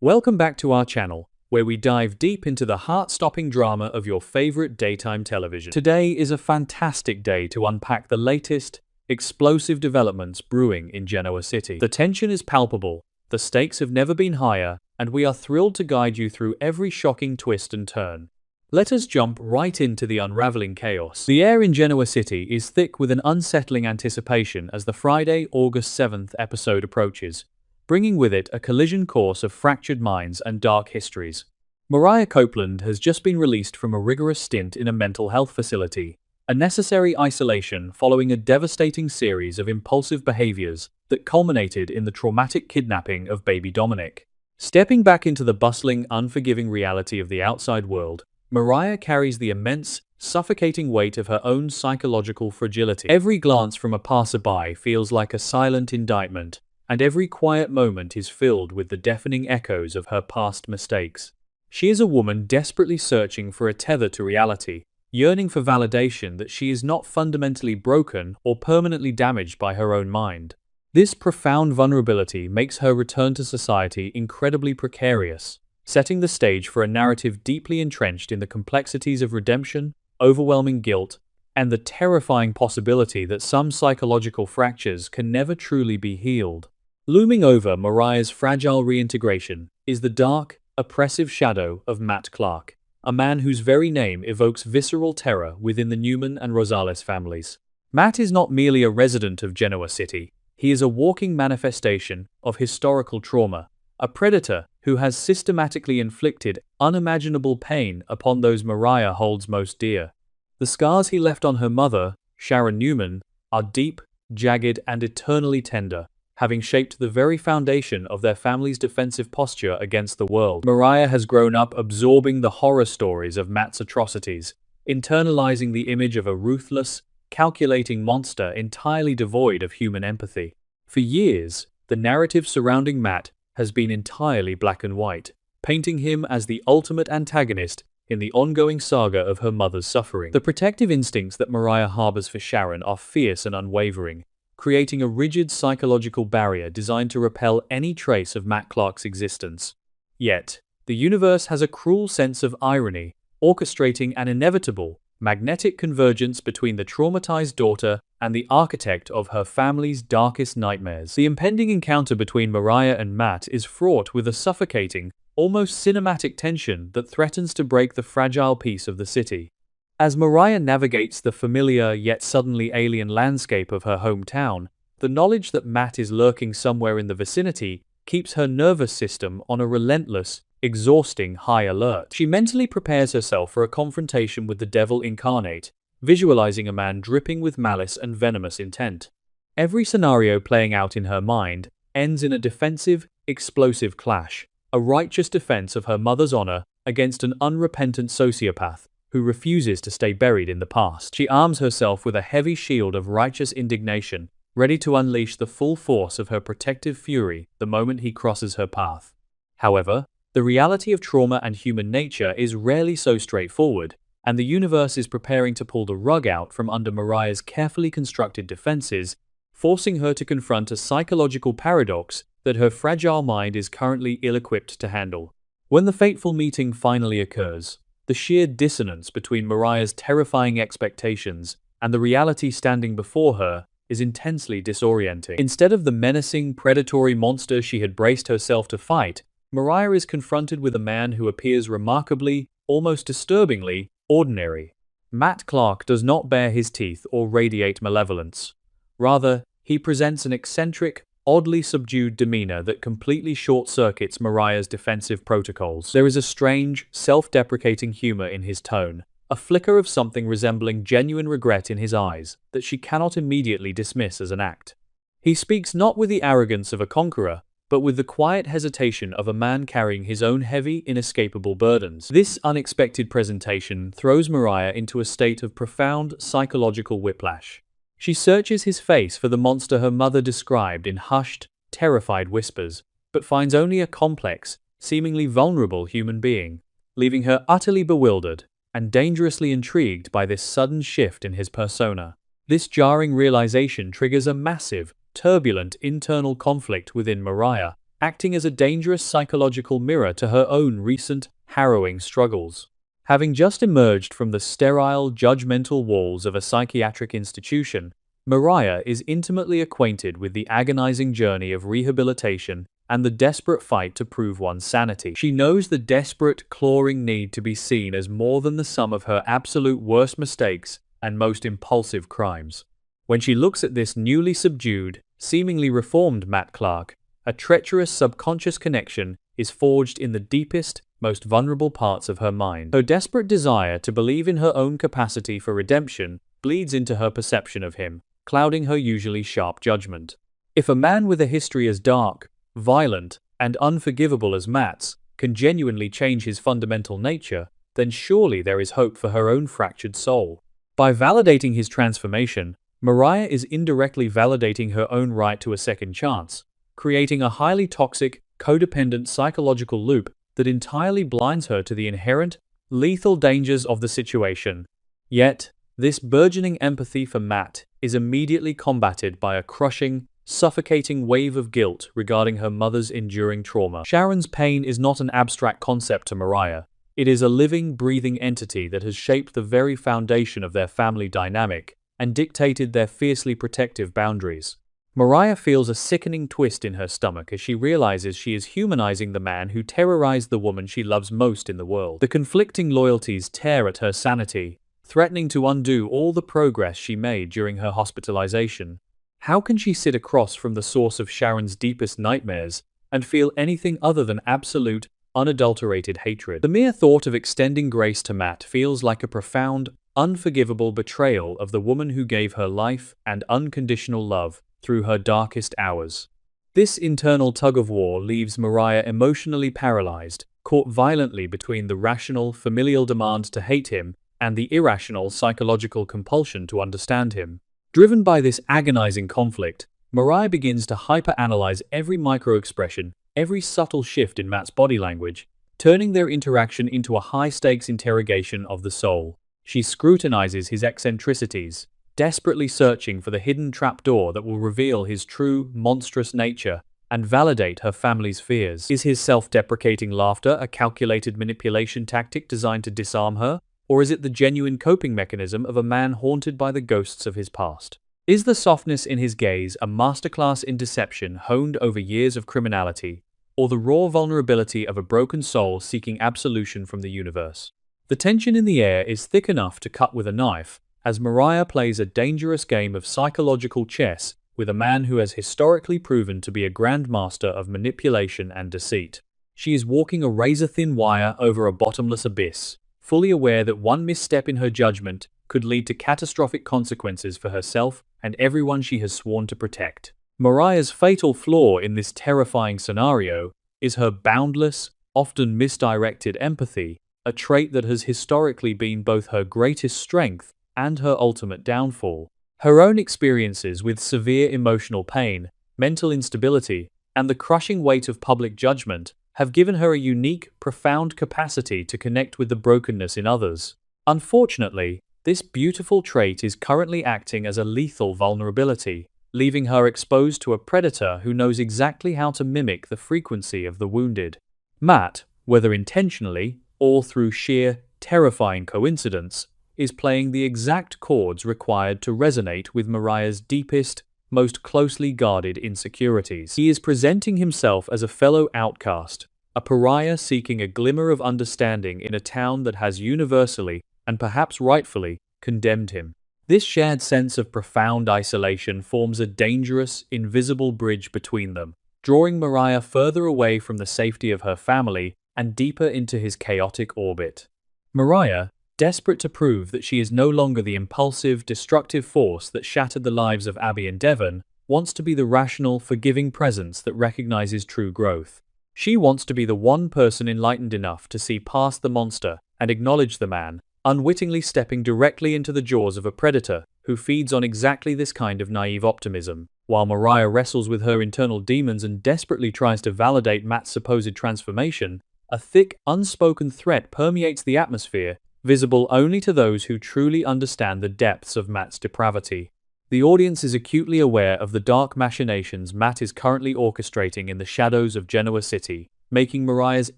Welcome back to our channel, where we dive deep into the heart-stopping drama of your favorite daytime television. Today is a fantastic day to unpack the latest, explosive developments brewing in Genoa City. The tension is palpable, the stakes have never been higher, and we are thrilled to guide you through every shocking twist and turn. Let us jump right into the unraveling chaos. The air in Genoa City is thick with an unsettling anticipation as the Friday, August 7th episode approaches, bringing with it a collision course of fractured minds and dark histories. Mariah Copeland has just been released from a rigorous stint in a mental health facility, a necessary isolation following a devastating series of impulsive behaviors that culminated in the traumatic kidnapping of baby Dominic. Stepping back into the bustling, unforgiving reality of the outside world, Mariah carries the immense, suffocating weight of her own psychological fragility. Every glance from a passerby feels like a silent indictment, and every quiet moment is filled with the deafening echoes of her past mistakes. She is a woman desperately searching for a tether to reality, yearning for validation that she is not fundamentally broken or permanently damaged by her own mind. This profound vulnerability makes her return to society incredibly precarious, setting the stage for a narrative deeply entrenched in the complexities of redemption, overwhelming guilt, and the terrifying possibility that some psychological fractures can never truly be healed. Looming over Mariah's fragile reintegration is the dark, oppressive shadow of Matt Clark, a man whose very name evokes visceral terror within the Newman and Rosales families. Matt is not merely a resident of Genoa City, he is a walking manifestation of historical trauma, a predator who has systematically inflicted unimaginable pain upon those Mariah holds most dear. The scars he left on her mother, Sharon Newman, are deep, jagged, and eternally tender, having shaped the very foundation of their family's defensive posture against the world. Mariah has grown up absorbing the horror stories of Matt's atrocities, internalizing the image of a ruthless, calculating monster entirely devoid of human empathy. For years, the narrative surrounding Matt has been entirely black and white, painting him as the ultimate antagonist in the ongoing saga of her mother's suffering. The protective instincts that Mariah harbors for Sharon are fierce and unwavering, creating a rigid psychological barrier designed to repel any trace of Matt Clark's existence. Yet, the universe has a cruel sense of irony, orchestrating an inevitable, magnetic convergence between the traumatized daughter and the architect of her family's darkest nightmares. The impending encounter between Mariah and Matt is fraught with a suffocating, almost cinematic tension that threatens to break the fragile peace of the city. As Mariah navigates the familiar yet suddenly alien landscape of her hometown, the knowledge that Matt is lurking somewhere in the vicinity keeps her nervous system on a relentless, exhausting high alert. She mentally prepares herself for a confrontation with the devil incarnate, visualizing a man dripping with malice and venomous intent. Every scenario playing out in her mind ends in a defensive, explosive clash, a righteous defense of her mother's honor against an unrepentant sociopath who refuses to stay buried in the past. She arms herself with a heavy shield of righteous indignation, ready to unleash the full force of her protective fury the moment he crosses her path. However, the reality of trauma and human nature is rarely so straightforward, and the universe is preparing to pull the rug out from under Mariah's carefully constructed defenses, forcing her to confront a psychological paradox that her fragile mind is currently ill-equipped to handle. When the fateful meeting finally occurs, the sheer dissonance between Mariah's terrifying expectations and the reality standing before her is intensely disorienting. Instead of the menacing, predatory monster she had braced herself to fight, Mariah is confronted with a man who appears remarkably, almost disturbingly, ordinary. Matt Clark does not bare his teeth or radiate malevolence. Rather, he presents an eccentric, oddly subdued demeanor that completely short-circuits Mariah's defensive protocols. There is a strange, self-deprecating humor in his tone, a flicker of something resembling genuine regret in his eyes that she cannot immediately dismiss as an act. He speaks not with the arrogance of a conqueror, but with the quiet hesitation of a man carrying his own heavy, inescapable burdens. This unexpected presentation throws Mariah into a state of profound psychological whiplash. She searches his face for the monster her mother described in hushed, terrified whispers, but finds only a complex, seemingly vulnerable human being, leaving her utterly bewildered and dangerously intrigued by this sudden shift in his persona. This jarring realization triggers a massive, turbulent internal conflict within Mariah, acting as a dangerous psychological mirror to her own recent, harrowing struggles. Having just emerged from the sterile, judgmental walls of a psychiatric institution, Mariah is intimately acquainted with the agonizing journey of rehabilitation and the desperate fight to prove one's sanity. She knows the desperate, clawing need to be seen as more than the sum of her absolute worst mistakes and most impulsive crimes. When she looks at this newly subdued, seemingly reformed Matt Clark, a treacherous subconscious connection is forged in the deepest, most vulnerable parts of her mind. Her desperate desire to believe in her own capacity for redemption bleeds into her perception of him, clouding her usually sharp judgment. If a man with a history as dark, violent, and unforgivable as Matt's can genuinely change his fundamental nature, then surely there is hope for her own fractured soul. By validating his transformation, Mariah is indirectly validating her own right to a second chance, creating a highly toxic, codependent psychological loop that entirely blinds her to the inherent, lethal dangers of the situation. Yet, this burgeoning empathy for Matt is immediately combated by a crushing, suffocating wave of guilt regarding her mother's enduring trauma. Sharon's pain is not an abstract concept to Mariah. It is a living, breathing entity that has shaped the very foundation of their family dynamic and dictated their fiercely protective boundaries. Mariah feels a sickening twist in her stomach as she realizes she is humanizing the man who terrorized the woman she loves most in the world. The conflicting loyalties tear at her sanity, threatening to undo all the progress she made during her hospitalization. How can she sit across from the source of Sharon's deepest nightmares and feel anything other than absolute, unadulterated hatred? The mere thought of extending grace to Matt feels like a profound, unforgivable betrayal of the woman who gave her life and unconditional love through her darkest hours. This internal tug-of-war leaves Mariah emotionally paralyzed, caught violently between the rational, familial demand to hate him and the irrational psychological compulsion to understand him. Driven by this agonizing conflict, Mariah begins to hyper-analyze every micro-expression, every subtle shift in Matt's body language, turning their interaction into a high-stakes interrogation of the soul. She scrutinizes his eccentricities, desperately searching for the hidden trapdoor that will reveal his true, monstrous nature and validate her family's fears. Is his self-deprecating laughter a calculated manipulation tactic designed to disarm her? Or is it the genuine coping mechanism of a man haunted by the ghosts of his past? Is the softness in his gaze a masterclass in deception honed over years of criminality, or the raw vulnerability of a broken soul seeking absolution from the universe? The tension in the air is thick enough to cut with a knife, as Mariah plays a dangerous game of psychological chess with a man who has historically proven to be a grandmaster of manipulation and deceit. She is walking a razor-thin wire over a bottomless abyss, fully aware that one misstep in her judgment could lead to catastrophic consequences for herself and everyone she has sworn to protect. Mariah's fatal flaw in this terrifying scenario is her boundless, often misdirected empathy, a trait that has historically been both her greatest strength and her ultimate downfall. Her own experiences with severe emotional pain, mental instability, and the crushing weight of public judgment have given her a unique, profound capacity to connect with the brokenness in others. Unfortunately, this beautiful trait is currently acting as a lethal vulnerability, leaving her exposed to a predator who knows exactly how to mimic the frequency of the wounded. Matt, whether intentionally or through sheer, terrifying coincidence, is playing the exact chords required to resonate with Mariah's deepest, most closely guarded insecurities. He is presenting himself as a fellow outcast, a pariah seeking a glimmer of understanding in a town that has universally, and perhaps rightfully, condemned him. This shared sense of profound isolation forms a dangerous, invisible bridge between them, drawing Mariah further away from the safety of her family and deeper into his chaotic orbit. Mariah, desperate to prove that she is no longer the impulsive, destructive force that shattered the lives of Abby and Devon, wants to be the rational, forgiving presence that recognizes true growth. She wants to be the one person enlightened enough to see past the monster and acknowledge the man, unwittingly stepping directly into the jaws of a predator who feeds on exactly this kind of naive optimism. While Mariah wrestles with her internal demons and desperately tries to validate Matt's supposed transformation, a thick, unspoken threat permeates the atmosphere, visible only to those who truly understand the depths of Matt's depravity. The audience is acutely aware of the dark machinations Matt is currently orchestrating in the shadows of Genoa City, making Mariah's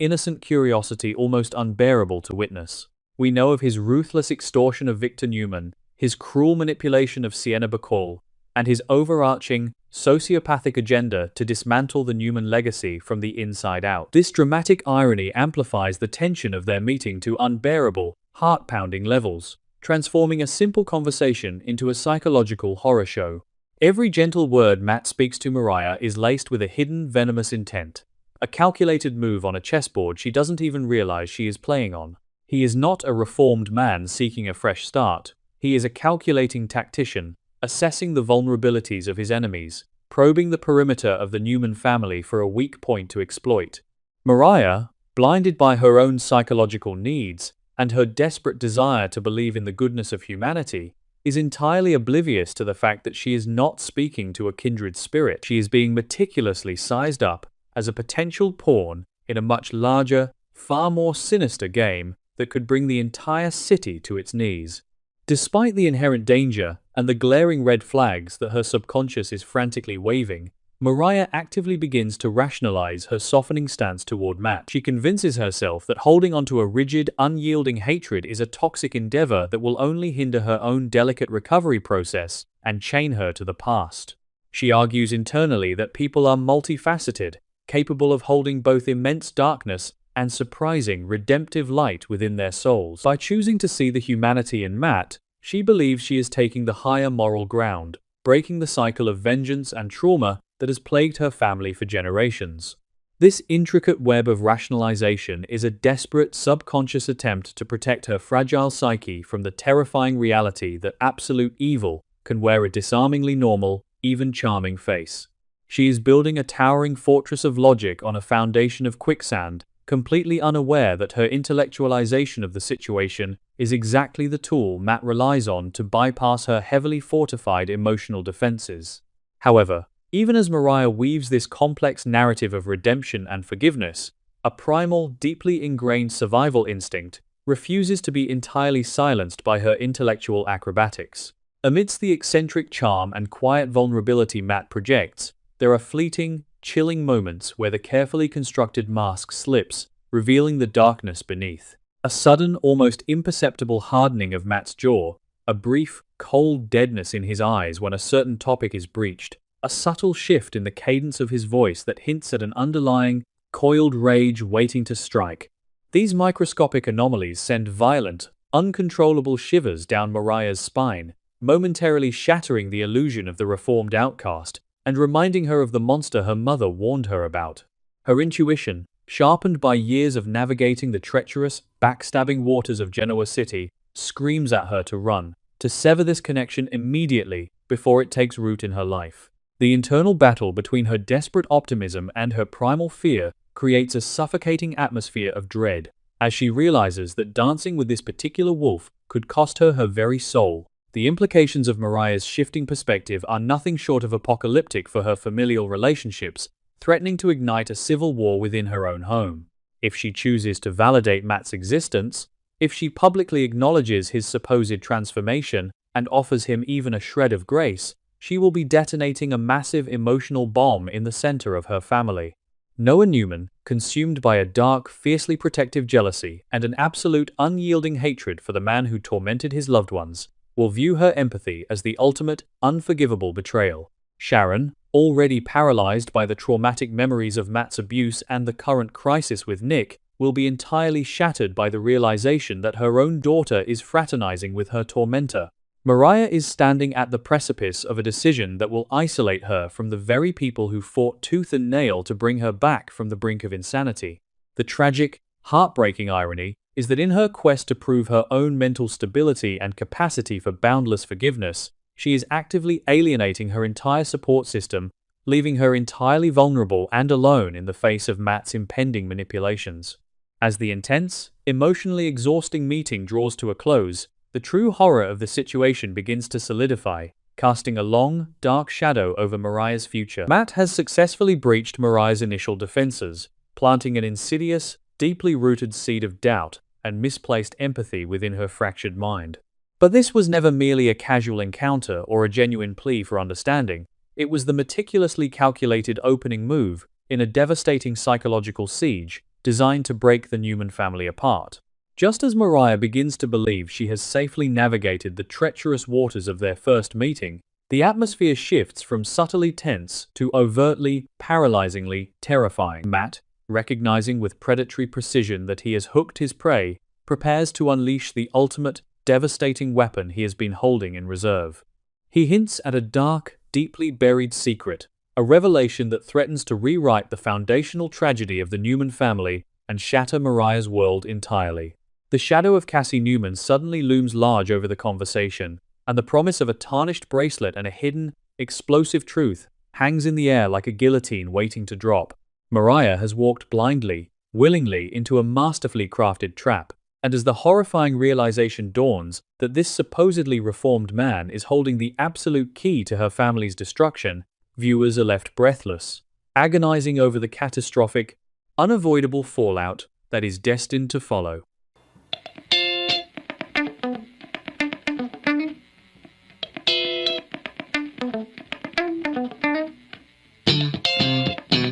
innocent curiosity almost unbearable to witness. We know of his ruthless extortion of Victor Newman, his cruel manipulation of Sienna Bacall, and his overarching, sociopathic agenda to dismantle the Newman legacy from the inside out. This dramatic irony amplifies the tension of their meeting to unbearable, heart-pounding levels, transforming a simple conversation into a psychological horror show. Every gentle word Matt speaks to Mariah is laced with a hidden, venomous intent, a calculated move on a chessboard she doesn't even realize she is playing on. He is not a reformed man seeking a fresh start. He is a calculating tactician, assessing the vulnerabilities of his enemies, probing the perimeter of the Newman family for a weak point to exploit. Mariah, blinded by her own psychological needs and her desperate desire to believe in the goodness of humanity, is entirely oblivious to the fact that she is not speaking to a kindred spirit. She is being meticulously sized up as a potential pawn in a much larger, far more sinister game that could bring the entire city to its knees. Despite the inherent danger and the glaring red flags that her subconscious is frantically waving, Mariah actively begins to rationalize her softening stance toward Matt. She convinces herself that holding onto a rigid, unyielding hatred is a toxic endeavor that will only hinder her own delicate recovery process and chain her to the past. She argues internally that people are multifaceted, capable of holding both immense darkness and surprising, redemptive light within their souls. By choosing to see the humanity in Matt, she believes she is taking the higher moral ground, breaking the cycle of vengeance and trauma that has plagued her family for generations. This intricate web of rationalization is a desperate, subconscious attempt to protect her fragile psyche from the terrifying reality that absolute evil can wear a disarmingly normal, even charming face. She is building a towering fortress of logic on a foundation of quicksand, completely unaware that her intellectualization of the situation is exactly the tool Matt relies on to bypass her heavily fortified emotional defenses. However, even as Mariah weaves this complex narrative of redemption and forgiveness, a primal, deeply ingrained survival instinct refuses to be entirely silenced by her intellectual acrobatics. Amidst the eccentric charm and quiet vulnerability Matt projects, there are fleeting, chilling moments where the carefully constructed mask slips, revealing the darkness beneath. A sudden, almost imperceptible hardening of Matt's jaw, a brief, cold deadness in his eyes when a certain topic is breached, a subtle shift in the cadence of his voice that hints at an underlying, coiled rage waiting to strike. These microscopic anomalies send violent, uncontrollable shivers down Mariah's spine, momentarily shattering the illusion of the reformed outcast and reminding her of the monster her mother warned her about. Her intuition, sharpened by years of navigating the treacherous, backstabbing waters of Genoa City, screams at her to run, to sever this connection immediately before it takes root in her life. The internal battle between her desperate optimism and her primal fear creates a suffocating atmosphere of dread, as she realizes that dancing with this particular wolf could cost her her very soul. The implications of Mariah's shifting perspective are nothing short of apocalyptic for her familial relationships, threatening to ignite a civil war within her own home. If she chooses to validate Matt's existence, if she publicly acknowledges his supposed transformation and offers him even a shred of grace, she will be detonating a massive emotional bomb in the center of her family. Noah Newman, consumed by a dark, fiercely protective jealousy and an absolute unyielding hatred for the man who tormented his loved ones, will view her empathy as the ultimate, unforgivable betrayal. Sharon, already paralyzed by the traumatic memories of Matt's abuse and the current crisis with Nick, will be entirely shattered by the realization that her own daughter is fraternizing with her tormentor. Mariah is standing at the precipice of a decision that will isolate her from the very people who fought tooth and nail to bring her back from the brink of insanity. The tragic, heartbreaking irony is that in her quest to prove her own mental stability and capacity for boundless forgiveness, she is actively alienating her entire support system, leaving her entirely vulnerable and alone in the face of Matt's impending manipulations. As the intense, emotionally exhausting meeting draws to a close, the true horror of the situation begins to solidify, casting a long, dark shadow over Mariah's future. Matt has successfully breached Mariah's initial defenses, planting an insidious, deeply rooted seed of doubt and misplaced empathy within her fractured mind. But this was never merely a casual encounter or a genuine plea for understanding. It was the meticulously calculated opening move in a devastating psychological siege designed to break the Newman family apart. Just as Mariah begins to believe she has safely navigated the treacherous waters of their first meeting, the atmosphere shifts from subtly tense to overtly, paralyzingly terrifying. Matt, recognizing with predatory precision that he has hooked his prey, prepares to unleash the ultimate, devastating weapon he has been holding in reserve. He hints at a dark, deeply buried secret, a revelation that threatens to rewrite the foundational tragedy of the Newman family and shatter Mariah's world entirely. The shadow of Cassie Newman suddenly looms large over the conversation, and the promise of a tarnished bracelet and a hidden, explosive truth hangs in the air like a guillotine waiting to drop. Mariah has walked blindly, willingly into a masterfully crafted trap, and as the horrifying realization dawns that this supposedly reformed man is holding the absolute key to her family's destruction, viewers are left breathless, agonizing over the catastrophic, unavoidable fallout that is destined to follow.